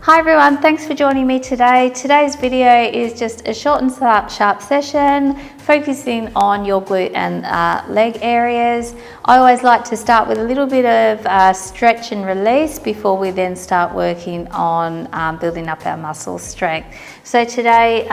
Hi everyone, thanks for joining me today. Today's video is just a short and sharp session focusing on your glute and leg areas. I always like to start with a little bit of stretch and release before we then start working on building up our muscle strength. So today,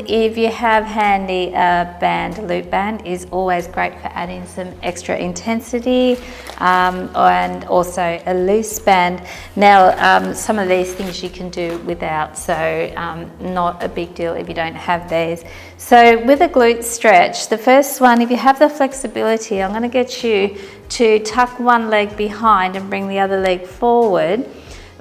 if you have handy a band, a loop band is always great for adding some extra intensity, and also a loose band. Now, some of these things you can do without, so not a big deal if you don't have these. So with a glute stretch, the first one, if you have the flexibility, I'm going to get you to tuck one leg behind and bring the other leg forward.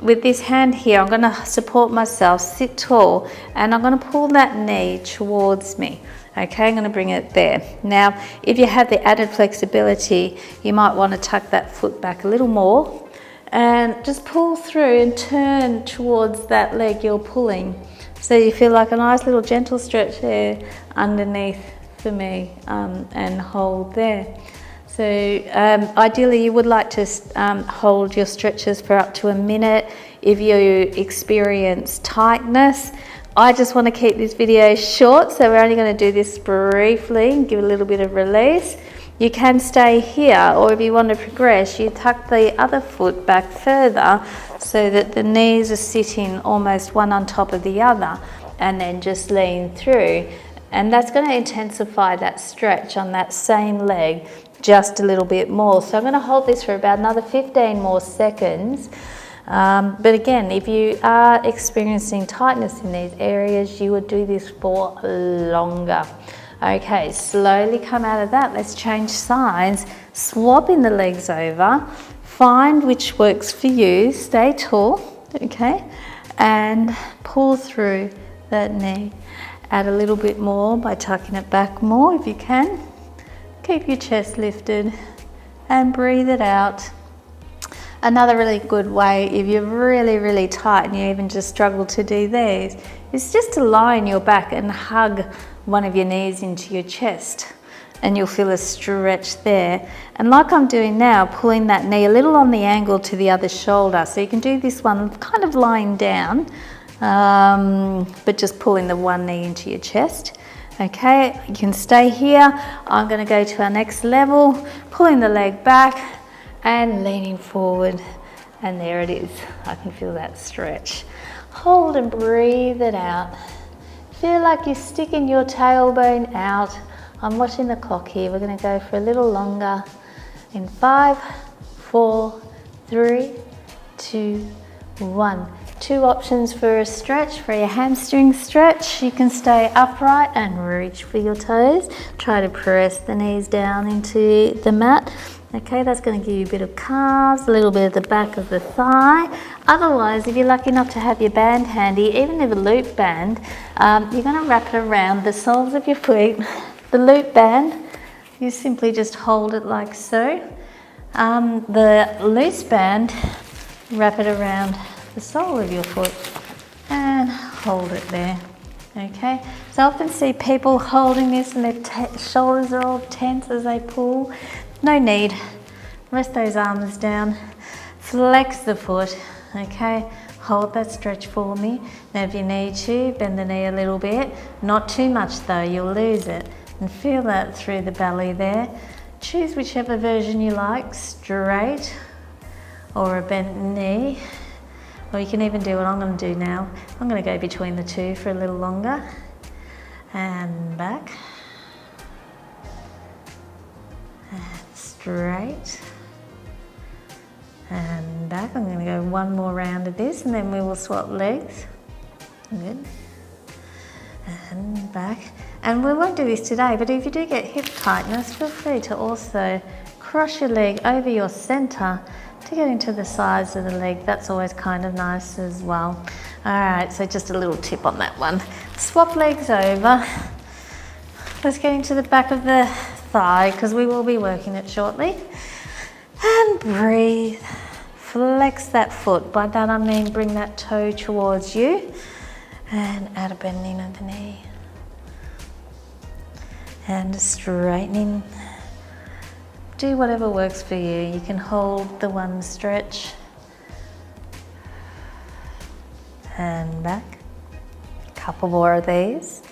With this hand here, I'm going to support myself, sit tall, and I'm going to pull that knee towards me. Okay, I'm going to bring it there. Now, if you have the added flexibility, you might want to tuck that foot back a little more and just pull through and turn towards that leg you're pulling. So you feel like a nice little gentle stretch there underneath for me, and hold there. So ideally you would like to hold your stretches for up to a minute. If you experience tightness, I just want to keep this video short, so we're only going to do this briefly and give a little bit of release. You can stay here, or if you want to progress, you tuck the other foot back further so that the knees are sitting almost one on top of the other, and then just lean through. And that's going to intensify that stretch on that same leg just a little bit more. So I'm going to hold this for about another 15 more seconds. But again, if you are experiencing tightness in these areas, you would do this for longer. Okay, slowly come out of that. Let's change sides. Swapping the legs over. Find which works for you. Stay tall, okay? And pull through that knee. Add a little bit more by tucking it back more if you can. Keep your chest lifted and breathe it out. Another really good way, if you're really tight and you even just struggle to do these, is just to lie on your back and hug one of your knees into your chest, and you'll feel a stretch there. And like I'm doing now, pulling that knee a little on the angle to the other shoulder. So you can do this one kind of lying down, but just pulling the one knee into your chest. Okay, you can stay here. I'm going to go to our next level, pulling the leg back and leaning forward, and there it is. I can feel that stretch. Hold and breathe it out. Feel like you're sticking your tailbone out. I'm watching the clock here. We're going to go for a little longer in 5, 4, 3, 2, 1. Two options for a stretch. For your hamstring stretch, you can stay upright and reach for your toes. Try to press the knees down into the mat. Okay, that's going to give you a bit of calves, a little bit of the back of the thigh. Otherwise, if you're lucky enough to have your band handy, even if a loop band, you're going to wrap it around the soles of your feet. The loop band, you simply just hold it like so. The loose band, wrap it around the sole of your foot and hold it there. Okay, so I often see people holding this and their shoulders are all tense as they pull. No need. Rest those arms down. Flex the foot. Okay, hold that stretch for me. Now if you need to, bend the knee a little bit. Not too much though, you'll lose it. And feel that through the belly there. Choose whichever version you like, straight or a bent knee. Or you can even do what I'm going to do now. I'm going to go between the two for a little longer. And back. And straight. And back. I'm going to go one more round of this and then we will swap legs. Good. And back. And we won't do this today, but if you do get hip tightness, feel free to also cross your leg over your center to get into the sides of the leg. That's always kind of nice as well. All right, so just a little tip on that one. Swap legs over. Let's get into the back of the thigh because we will be working it shortly. And breathe. Flex that foot. By that I mean bring that toe towards you and add a bending of the knee. And straightening. Do whatever works for you. You can hold the one stretch and back. Couple more of these.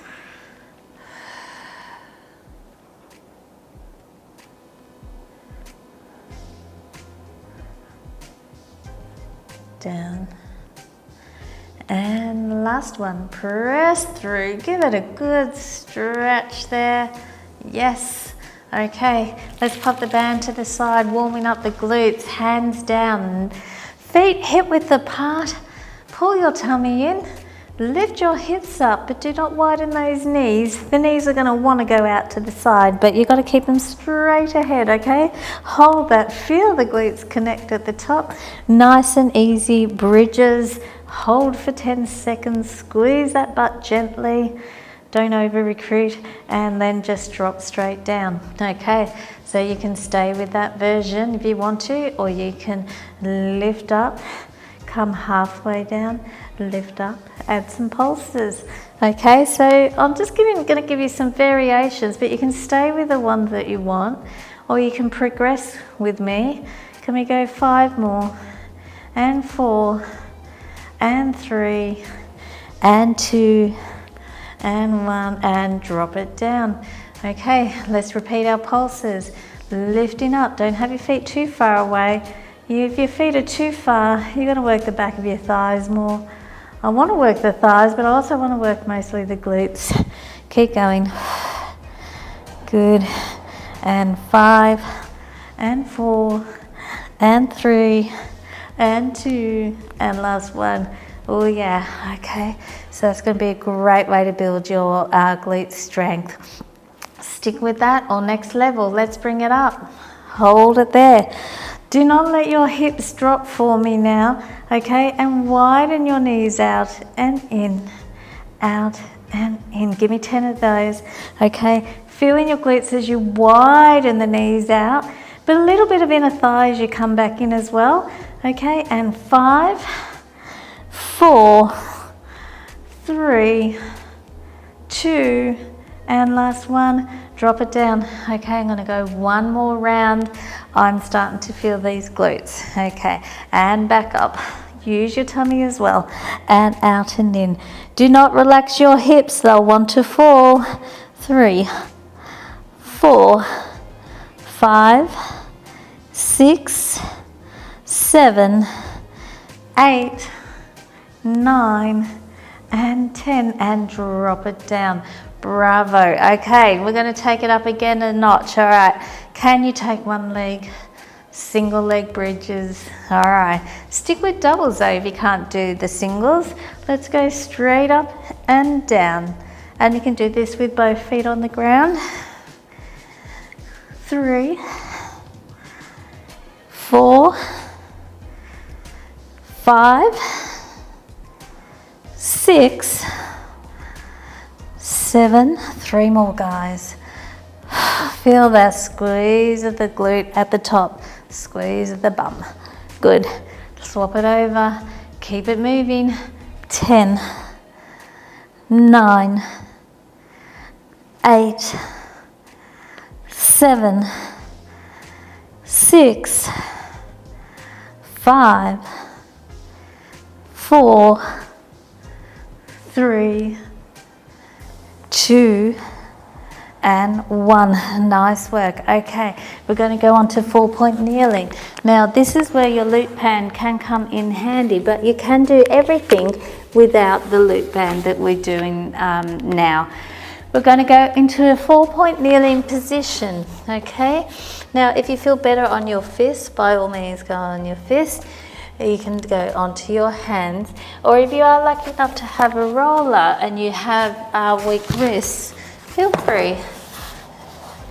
Down. And last one, press through. Give it a good stretch there. Yes. Okay, let's pop the band to the side, warming up the glutes, hands down, feet hip width apart. Pull your tummy in, lift your hips up, but do not widen those knees. The knees are gonna wanna go out to the side, but you've gotta keep them straight ahead, okay? Hold that, feel the glutes connect at the top. Nice and easy, bridges. Hold for 10 seconds, squeeze that butt gently. Don't over recruit, and then just drop straight down. Okay, so you can stay with that version if you want to, or you can lift up, come halfway down, lift up, add some pulses. Okay, so I'm just going to give you some variations, but you can stay with the one that you want, or you can progress with me. Can we go 5 more, and 4, and 3, and 2, and 1, and drop it down. Okay, let's repeat our pulses. Lifting up, don't have your feet too far away. If your feet are too far, you're gonna work the back of your thighs more. I wanna work the thighs, but I also wanna work mostly the glutes. Keep going. Good. And 5, and 4, and 3, and 2, and last one. Oh yeah, okay. So that's going to be a great way to build your glute strength. Stick with that, or next level, let's bring it up. Hold it there. Do not let your hips drop for me now, okay? And widen your knees out and in, out and in. Give me 10 of those, okay? Feeling your glutes as you widen the knees out, but a little bit of inner thigh as you come back in as well, okay? And 5, 4, 3, 2, and last one, drop it down. Okay, I'm gonna go one more round. I'm starting to feel these glutes. Okay, and back up. Use your tummy as well, and out and in. Do not relax your hips, they'll want to fall. 3, 4, 5, 6, 7, 8, 9, and 10, and drop it down. Bravo. Okay, we're going to take it up again a notch. All right, can you take one leg? Single leg bridges. All right, stick with doubles though if you can't do the singles. Let's go straight up and down, and you can do this with both feet on the ground. 3, 4, 5, 6, 7, 3 more guys. Feel that squeeze of the glute at the top, squeeze of the bum. Good. Swap it over, keep it moving. 10, 9, 8, 7, 6, 5, 4, 3, 2, and 1. Nice work. Okay, we're going to go on to 4-point kneeling. Now this is where your loop band can come in handy, but you can do everything without the loop band that we're doing now. We're going to go into a 4-point kneeling position. Okay, now if you feel better on your fist, by all means go on your fist. You can go onto your hands, or if you are lucky enough to have a roller and you have weak wrists, feel free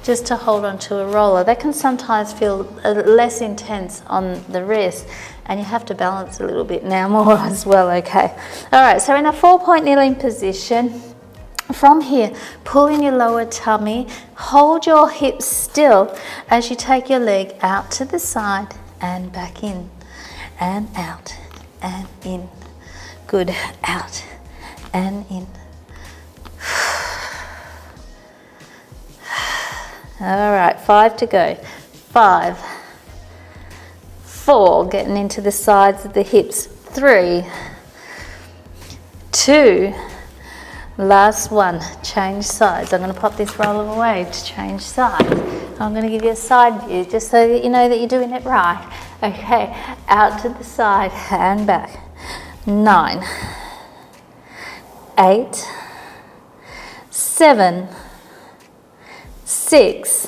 just to hold onto a roller. That can sometimes feel less intense on the wrist, and you have to balance a little bit now more as well. Okay, all right, so in a 4-point kneeling position, from here, pull in your lower tummy, hold your hips still as you take your leg out to the side and back in. And out and in. Good. Out and in. All right, 5 to go. 5, 4, getting into the sides of the hips. 3, 2. Last one, change sides. I'm going to pop this roller away to change sides. I'm going to give you a side view just so that you know that you're doing it right. Okay, out to the side and back. 9, 8, 7, 6,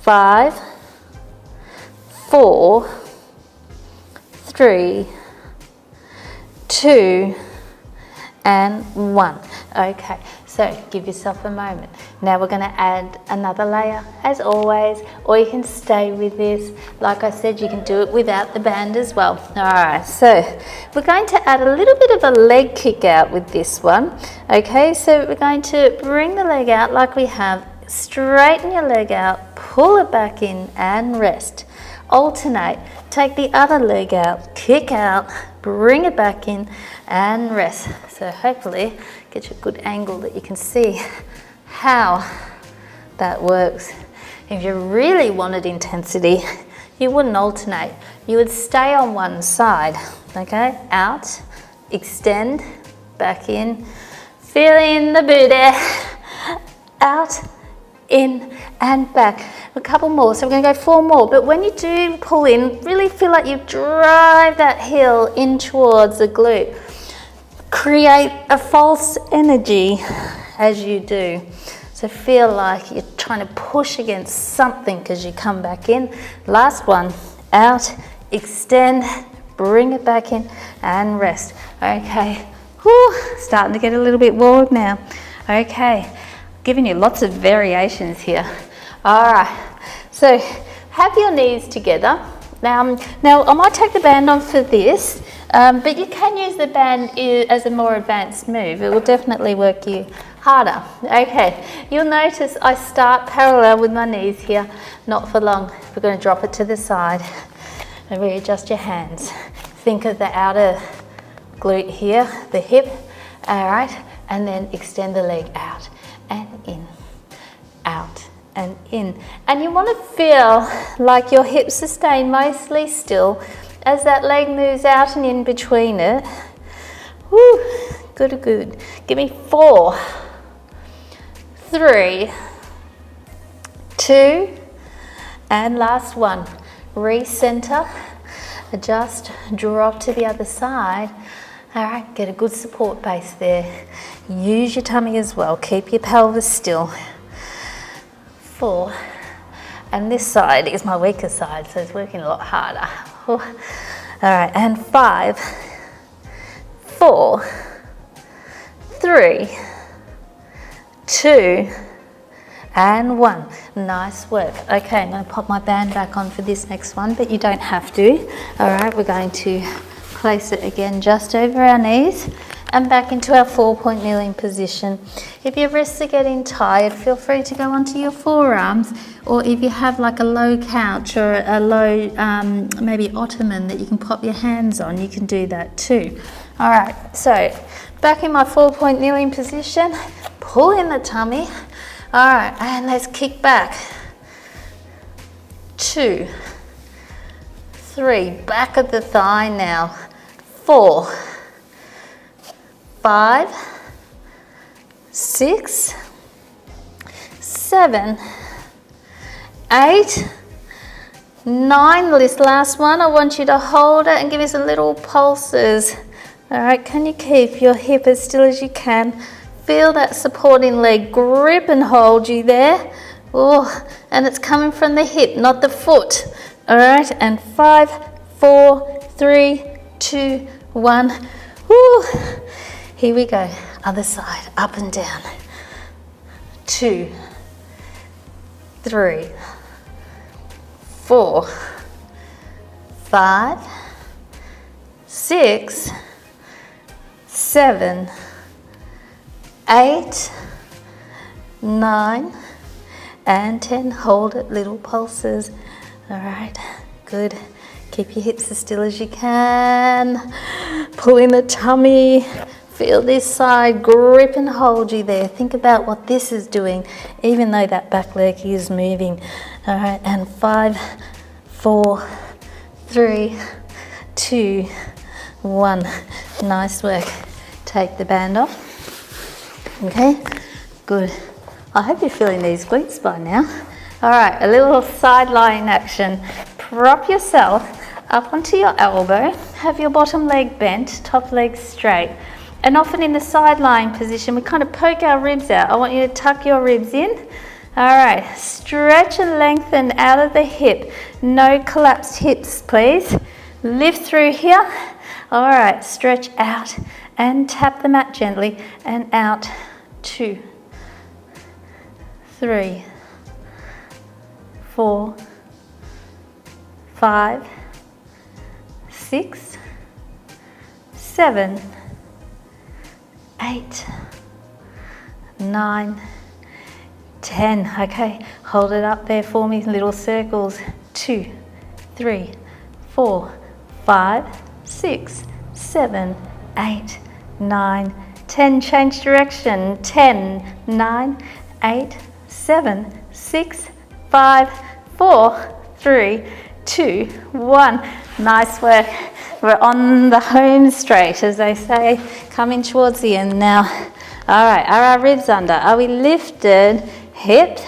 5, 4, 3, 2, and 1. Okay, so give yourself a moment. Now we're going to add another layer as always, or you can stay with this. Like I said, you can do it without the band as well. Alright, so we're going to add a little bit of a leg kick out with this one. Okay, so we're going to bring the leg out like we have, straighten your leg out, pull it back in and rest. Alternate, take the other leg out, kick out, bring it back in and rest. So hopefully get you a good angle that you can see how that works. If you really wanted intensity, you wouldn't alternate. You would stay on one side, okay? Out, extend, back in, feel in the booty, out, in and back. A couple more, so we're going to go 4 more, but when you do pull in, really feel like you drive that heel in towards the glute. Create a false energy as you do, so feel like you're trying to push against something as you come back in. Last one, out, extend, bring it back in and rest. Okay, whew, starting to get a little bit warm now. Okay, giving you lots of variations here. All right, so have your knees together. Now I might take the band on for this, but you can use the band as a more advanced move. It will definitely work you harder. Okay, you'll notice I start parallel with my knees here, not for long. We're going to drop it to the side and readjust your hands. Think of the outer glute here, the hip, all right, and then extend the leg out and in, out and in. And you want to feel like your hips are staying mostly still as that leg moves out and in between it. Woo, good, good. Give me 4, 3, 2, and last one. Recenter, adjust, drop to the other side. All right, get a good support base there. Use your tummy as well. Keep your pelvis still. 4, and this side is my weaker side, so it's working a lot harder. All right, and 5, 4, 3, 2, and 1. Nice work. Okay, I'm going to pop my band back on for this next one, but you don't have to. All right, we're going to place it again just over our knees and back into our 4-point kneeling position. If your wrists are getting tired, feel free to go onto your forearms, or if you have like a low couch or a low maybe ottoman that you can pop your hands on, you can do that too. All right, so back in my 4-point kneeling position, pull in the tummy. All right, and let's kick back. 2, 3, back of the thigh now. 4, 5, 6, 7, 8, 9. This last one, I want you to hold it and give us a little pulses. All right, can you keep your hip as still as you can? Feel that supporting leg grip and hold you there. Oh, and it's coming from the hip, not the foot. All right, and 5, 4, 3, 2, 1. Woo. Here we go. Other side, up and down. 2, 3, 4, 5, 6, 7, 8, 9, and 10. Hold it, little pulses. All right, good. Keep your hips as still as you can. Pull in the tummy. Feel this side grip and hold you there. Think about what this is doing, even though that back leg is moving. All right, and 5, 4, 3, 2, 1. Nice work. take the band off. Okay, good. I hope you're feeling these glutes by now. All right, a little side lying action. Prop yourself up onto your elbow, have your bottom leg bent, top leg straight. And often in the side lying position, we kind of poke our ribs out. I want you to tuck your ribs in. All right, stretch and lengthen out of the hip. No collapsed hips, please. Lift through here. All right, stretch out and tap the mat gently and out. 2, 3, 4, 5, 6, 7, 8, 9, 10. Okay, hold it up there for me, little circles. 2, 3, 4, 5, 6, 7, 8, 9, 10. Change direction. 10, 9, 8, 7, 6, 5, 4, 3, 2, 1. Nice work. We're on the home straight, as they say, coming towards the end now. All right, are our ribs under? Are we lifted? Hips.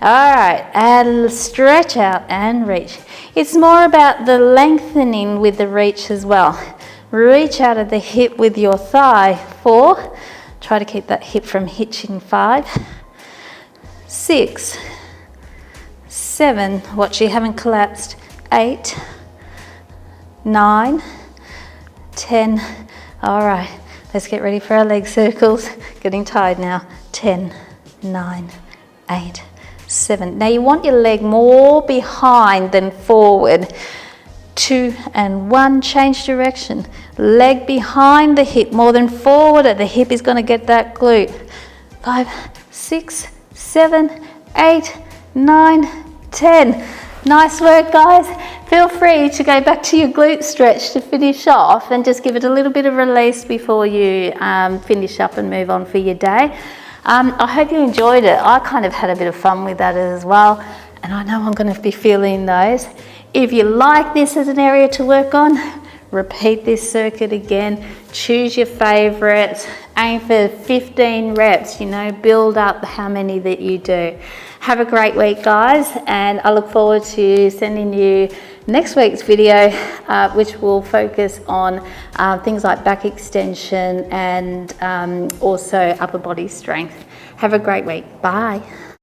All right, and stretch out and reach. It's more about the lengthening with the reach as well. Reach out of the hip with your thigh. 4. Try to keep that hip from hitching. 5, 6, 7. Watch you haven't collapsed. 8, 9, 10. All right, let's get ready for our leg circles. Getting tired now. 10, 9, 8, 7. Now you want your leg more behind than forward. 2 and 1, change direction. Leg behind the hip more than forward. The hip is going to get that glute. 5, 6, 7, 8, 9, 10. Nice work, guys. Feel free to go back to your glute stretch to finish off and just give it a little bit of release before you finish up and move on for your day. I hope you enjoyed it. I kind of had a bit of fun with that as well, and I know I'm going to be feeling those. If you like this as an area to work on, repeat this circuit again. Choose your favorites. Aim for 15 reps, build up how many that you do. Have a great week, guys, and I look forward to sending you next week's video, which will focus on things like back extension and also upper body strength. Have a great week. Bye.